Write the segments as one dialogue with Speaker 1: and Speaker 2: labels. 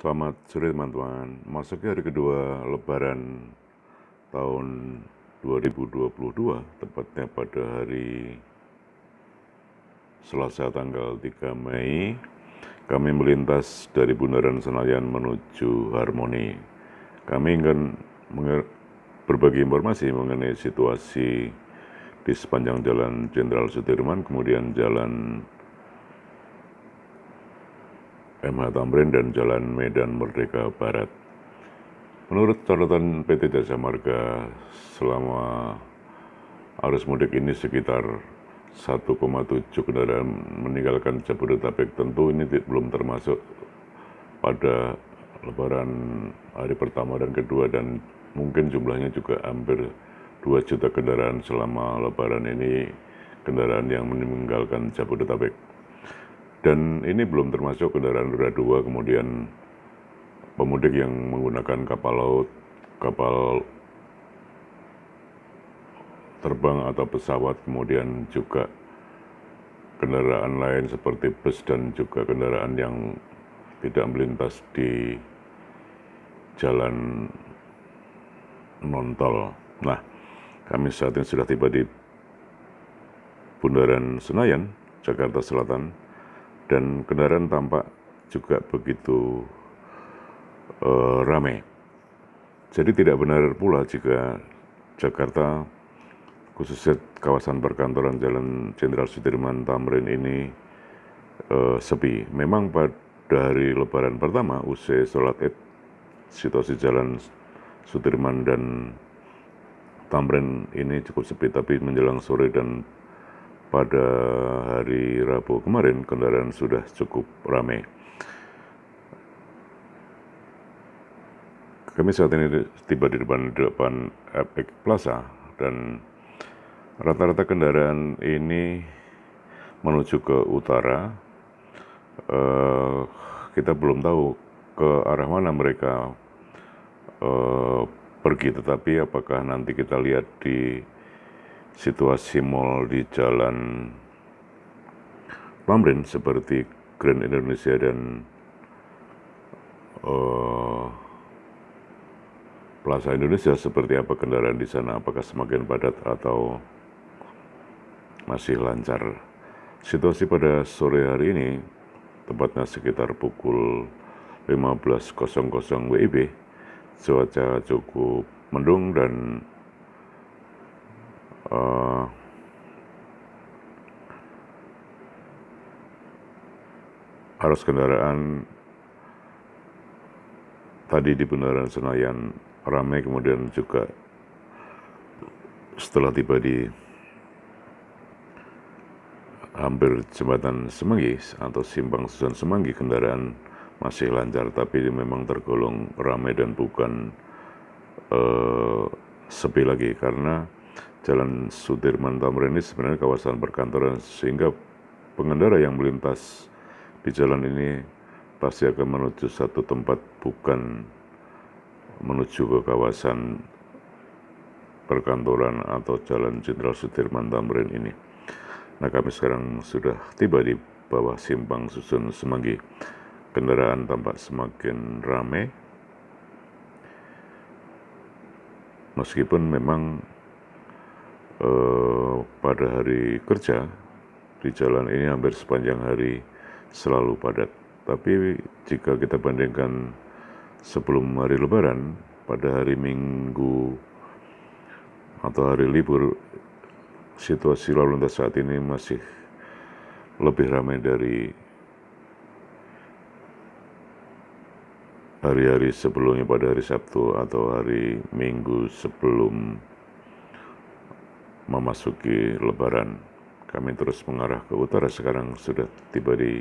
Speaker 1: Selamat sore teman-teman. Masuk hari kedua Lebaran tahun 2022, tepatnya pada hari Selasa tanggal 3 Mei, kami melintas dari Bundaran Senayan menuju Harmoni. Kami ingin berbagi informasi mengenai situasi di sepanjang Jalan Jenderal Sudirman, kemudian Jalan MH Tamrin dan Jalan Medan Merdeka Barat. Menurut catatan PT Jasa Marga, selama arus mudik ini sekitar 1,7 kendaraan meninggalkan Jabodetabek. Tentu ini belum termasuk pada Lebaran hari pertama dan kedua, dan mungkin jumlahnya juga hampir 2 juta kendaraan selama Lebaran ini, kendaraan yang meninggalkan Jabodetabek. Dan ini belum termasuk kendaraan roda 2, kemudian pemudik yang menggunakan kapal laut, kapal terbang atau pesawat, kemudian juga kendaraan lain seperti bus dan juga kendaraan yang tidak melintas di jalan non-tol. Nah, kami saat ini sudah tiba di Bundaran Senayan, Jakarta Selatan, dan kendaraan tampak juga begitu ramai. Jadi tidak benar pula jika Jakarta, khususnya kawasan perkantoran Jalan Jenderal Sudirman Tamrin ini sepi. Memang pada hari Lebaran pertama, usai sholat Id, situasi Jalan Sudirman dan Tamrin ini cukup sepi, tapi menjelang sore dan pada hari Rabu kemarin, kendaraan sudah cukup ramai. Kami saat ini tiba di depan Epic Plaza, dan rata-rata kendaraan ini menuju ke utara. Kita belum tahu ke arah mana mereka pergi, tetapi apakah nanti kita lihat di situasi mal di Jalan Tamrin seperti Grand Indonesia dan Plaza Indonesia, seperti apa kendaraan di sana, apakah semakin padat atau masih lancar. Situasi pada sore hari ini, tepatnya sekitar pukul 15.00 WIB, cuaca cukup mendung dan arus kendaraan tadi di Bundaran Senayan ramai, kemudian juga setelah tiba di hampir jembatan Semanggi atau simpang Susun Semanggi, kendaraan masih lancar, tapi memang tergolong ramai dan bukan sepi lagi, karena Jalan Sudirman Tamrin ini sebenarnya kawasan perkantoran, sehingga pengendara yang melintas di jalan ini pasti akan menuju satu tempat, bukan menuju ke kawasan perkantoran atau Jalan Jenderal Sudirman Tamrin ini. Nah, kami sekarang sudah tiba di bawah simpang Susun Semanggi. Kendaraan tampak semakin ramai, meskipun memang pada hari kerja di jalan ini hampir sepanjang hari selalu padat. Tapi jika kita bandingkan sebelum hari Lebaran, pada hari Minggu atau hari libur, situasi lalu lintas saat ini masih lebih ramai dari hari-hari sebelumnya, pada hari Sabtu atau hari Minggu sebelum memasuki Lebaran. Kami terus mengarah ke utara, sekarang sudah tiba di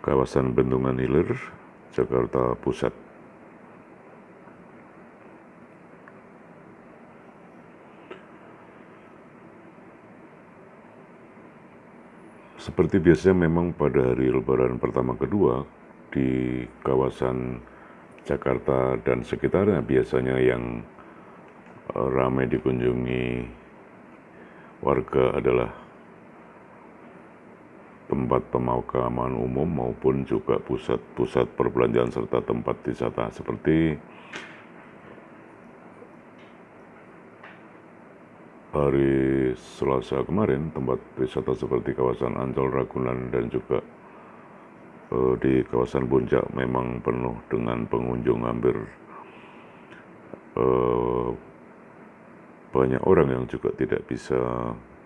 Speaker 1: kawasan Bendungan Hilir, Jakarta Pusat. Seperti biasanya, memang pada hari Lebaran pertama kedua di kawasan Jakarta dan sekitarnya biasanya yang ramai dikunjungi warga adalah tempat pemakaman umum maupun juga pusat-pusat perbelanjaan serta tempat wisata seperti hari Selasa kemarin. Tempat wisata seperti kawasan Ancol, Ragunan, dan juga di kawasan Puncak memang penuh dengan pengunjung. Hampir banyak orang yang juga tidak bisa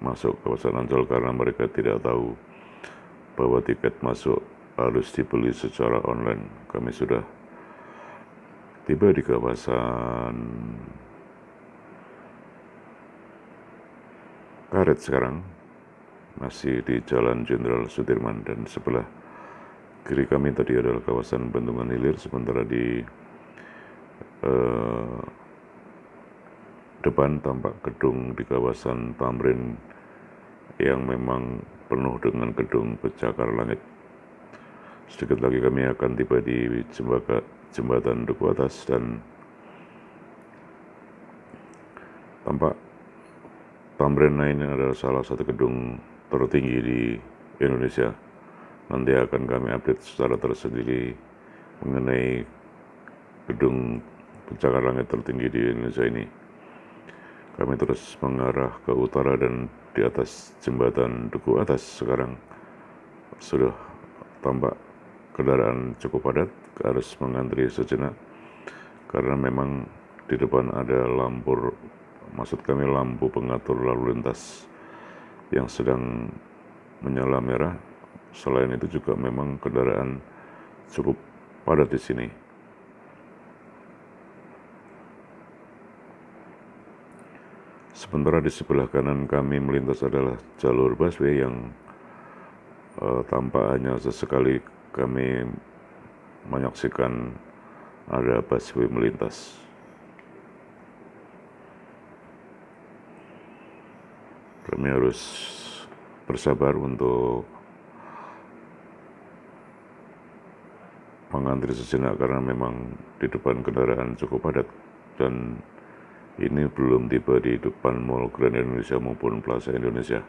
Speaker 1: masuk kawasan Ancol karena mereka tidak tahu bahwa tiket masuk harus dibeli secara online. Kami sudah tiba di kawasan Karet sekarang, masih di Jalan Jenderal Sudirman, dan sebelah kiri kami tadi adalah kawasan Bendungan Hilir, sementara di depan tampak gedung di kawasan Tamrin yang memang penuh dengan gedung pencakar langit. Sedikit lagi kami akan tiba di jembatan Duku Atas, dan tampak Tamrin ini adalah salah satu gedung tertinggi di Indonesia. Nanti akan kami update secara tersendiri mengenai gedung pencakar langit tertinggi di Indonesia ini. Kami terus mengarah ke utara, dan di atas jembatan Duku Atas sekarang sudah tampak kendaraan cukup padat, harus mengantri sejenak karena memang di depan ada lampu pengatur lalu lintas yang sedang menyala merah. Selain itu juga memang kendaraan cukup padat di sini. Sementara di sebelah kanan kami melintas adalah jalur busway yang tampak hanya sesekali kami menyaksikan ada busway melintas. Kami harus bersabar untuk mengantri sejenak karena memang di depan kendaraan cukup padat, dan ini belum tiba di depan Mall Grand Indonesia maupun Plaza Indonesia.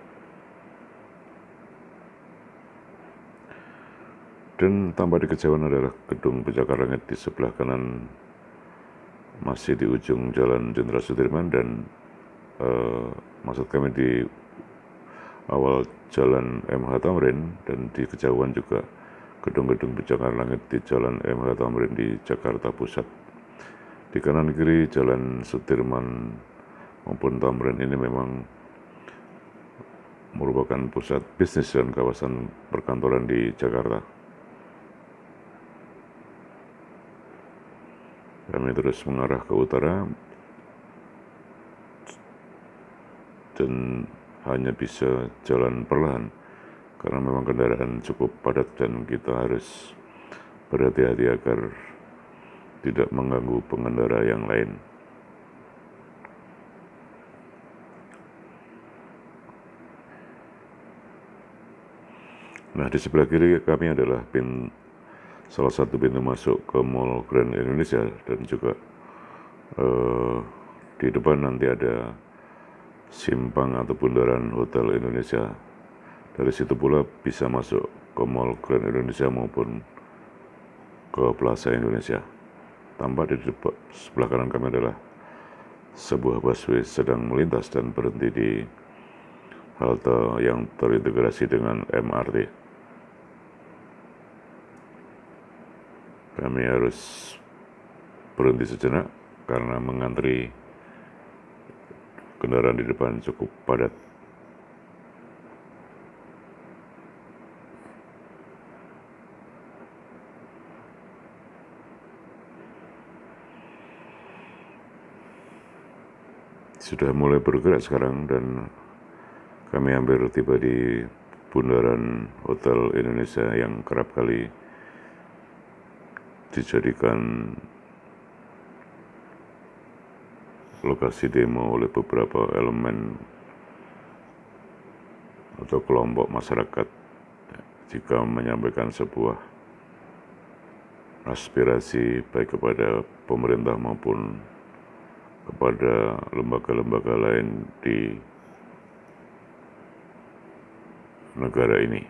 Speaker 1: Dan tampak di kejauhan adalah gedung pencakar langit di sebelah kanan, masih di ujung Jalan Jenderal Sudirman, dan maksud kami di awal Jalan MH Tamrin, dan di kejauhan juga gedung-gedung pencakar langit di Jalan MH Tamrin di Jakarta Pusat. Di kanan kiri Jalan Sudirman maupun Tamrin ini memang merupakan pusat bisnis dan kawasan perkantoran di Jakarta. Kami terus mengarah ke utara dan hanya bisa jalan perlahan karena memang kendaraan cukup padat dan kita harus berhati-hati agar tidak mengganggu pengendara yang lain. Nah, di sebelah kiri kami adalah salah satu pintu masuk ke Mall Grand Indonesia, dan juga di depan nanti ada simpang atau bundaran Hotel Indonesia. Dari situ pula bisa masuk ke Mall Grand Indonesia maupun ke Plaza Indonesia. Tampak di sebelah kanan kami adalah sebuah busway sedang melintas dan berhenti di halte yang terintegrasi dengan MRT. Kami harus berhenti sejenak karena mengantri kendaraan di depan cukup padat. Sudah mulai bergerak sekarang, dan kami hampir tiba di bundaran Hotel Indonesia yang kerap kali dijadikan lokasi demo oleh beberapa elemen atau kelompok masyarakat jika menyampaikan sebuah aspirasi baik kepada pemerintah maupun kepada lembaga-lembaga lain di negara ini.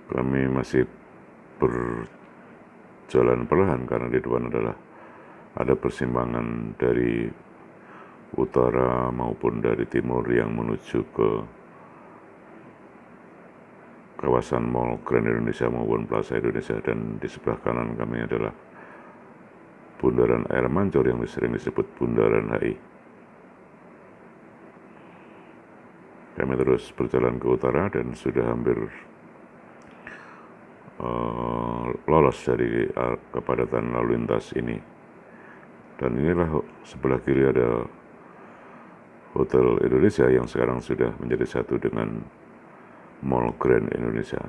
Speaker 1: Kami masih berjalan perlahan karena di depan adalah ada persimpangan dari utara maupun dari timur yang menuju ke kawasan Mall Grand Indonesia maupun Plaza Indonesia, dan di sebelah kanan kami adalah Bundaran Air Mancur yang sering disebut Bundaran HI. Kami terus berjalan ke utara dan sudah hampir lolos dari kepadatan lalu lintas ini. Dan inilah sebelah kiri ada Hotel Indonesia yang sekarang sudah menjadi satu dengan Mall Grand Indonesia.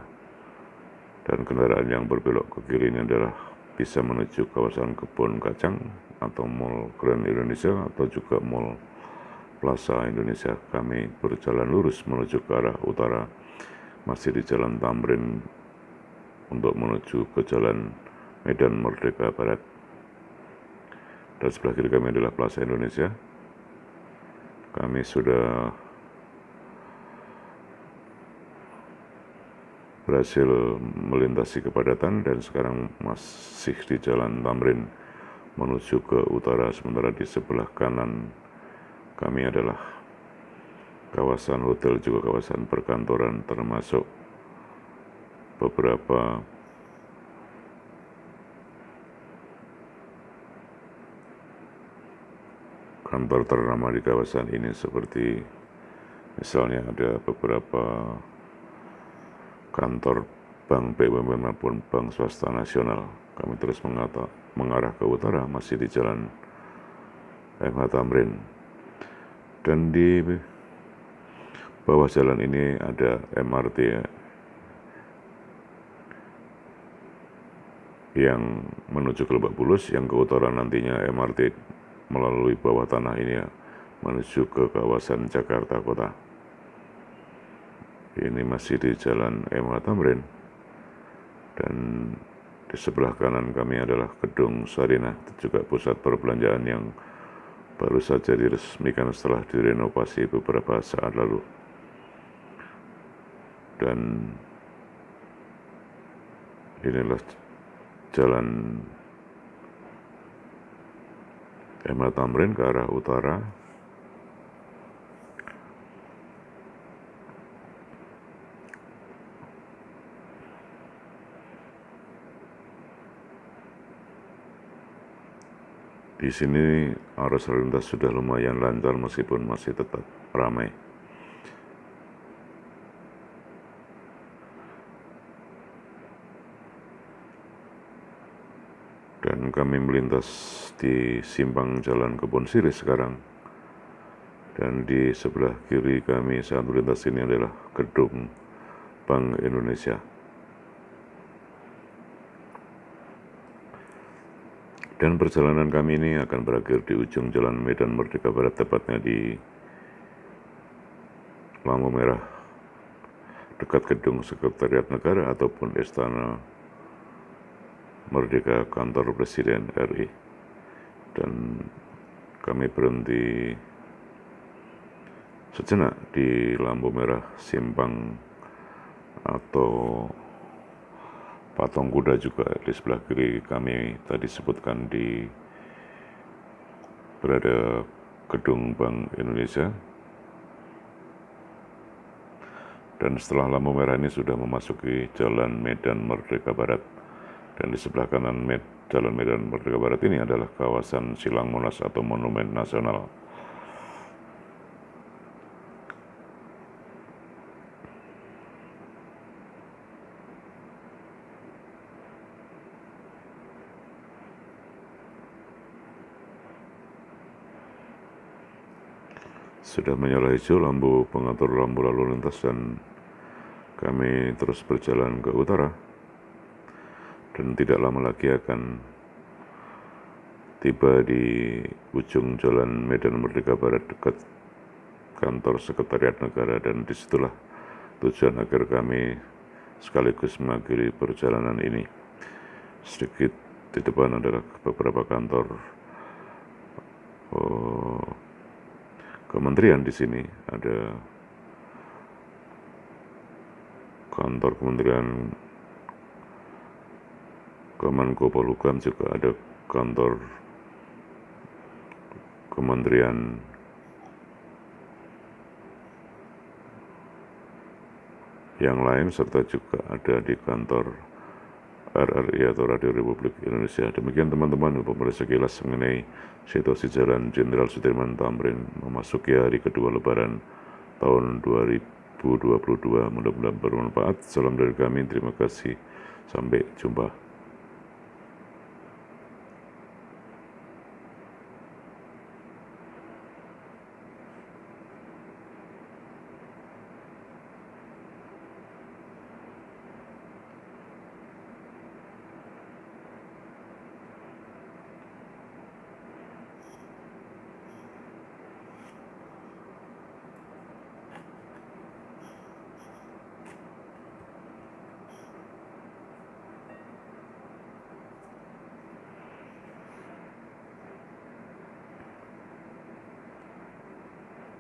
Speaker 1: Dan kendaraan yang berbelok ke kiri ini adalah bisa menuju kawasan Kebun Kacang atau Mall Grand Indonesia atau juga Mall Plaza Indonesia. Kami berjalan lurus menuju ke arah utara, masih di Jalan Tamrin untuk menuju ke Jalan Medan Merdeka Barat. Dan sebelah kiri kami adalah Plaza Indonesia. Kami sudah berhasil melintasi kepadatan dan sekarang masih di Jalan Tamrin menuju ke utara, sementara di sebelah kanan kami adalah kawasan hotel juga kawasan perkantoran, termasuk beberapa kantor ternama di kawasan ini, seperti misalnya ada beberapa kantor bank BUMN maupun bank swasta nasional. Kami terus mengarah ke utara, masih di Jalan MH Tamrin. Dan di bawah jalan ini ada MRT yang menuju ke Lebak Bulus, yang ke utara nantinya MRT melalui bawah tanah ini menuju ke kawasan Jakarta Kota. Ini masih di Jalan MH Tamrin, dan di sebelah kanan kami adalah Gedung Sarinah, juga pusat perbelanjaan yang baru saja diresmikan setelah direnovasi beberapa saat lalu. Dan inilah Jalan MH Tamrin ke arah utara. Di sini arus lalu lintas sudah lumayan lancar meskipun masih tetap ramai. Dan kami melintas di simpang Jalan Kebon Sirih sekarang. Dan di sebelah kiri kami saat melintas ini adalah Gedung Bank Indonesia. Dan perjalanan kami ini akan berakhir di ujung Jalan Medan Merdeka Barat, tepatnya di lampu merah dekat Gedung Sekretariat Negara ataupun Istana Merdeka, Kantor Presiden RI. Dan kami berhenti sejenak di lampu merah simpang atau Patung Kuda juga di sebelah kiri kami tadi sebutkan, di berada Gedung Bank Indonesia. Dan setelah lampu merah ini sudah memasuki Jalan Medan Merdeka Barat, dan di sebelah kanan Jalan Medan Merdeka Barat ini adalah kawasan Silang Monas atau Monumen Nasional. Sudah menyala hijau lampu pengatur lampu lalu lintas, dan kami terus berjalan ke utara, dan tidak lama lagi akan tiba di ujung Jalan Medan Merdeka Barat dekat Kantor Sekretariat Negara. Dan disitulah tujuan akhir kami sekaligus mengakhiri perjalanan ini. Sedikit di depan adalah beberapa kantor kementerian. Di sini ada kantor Kementerian Kemenko Polhukam juga ada kantor kementerian yang lain, serta juga ada di kantor RRI atau Radio Republik Indonesia. Demikian teman-teman, pemirsa sekilas mengenai situasi Jalan Jenderal Sudirman Tamrin memasuki hari kedua Lebaran tahun 2022. Mudah-mudahan bermanfaat. Salam dari kami, terima kasih. Sampai jumpa.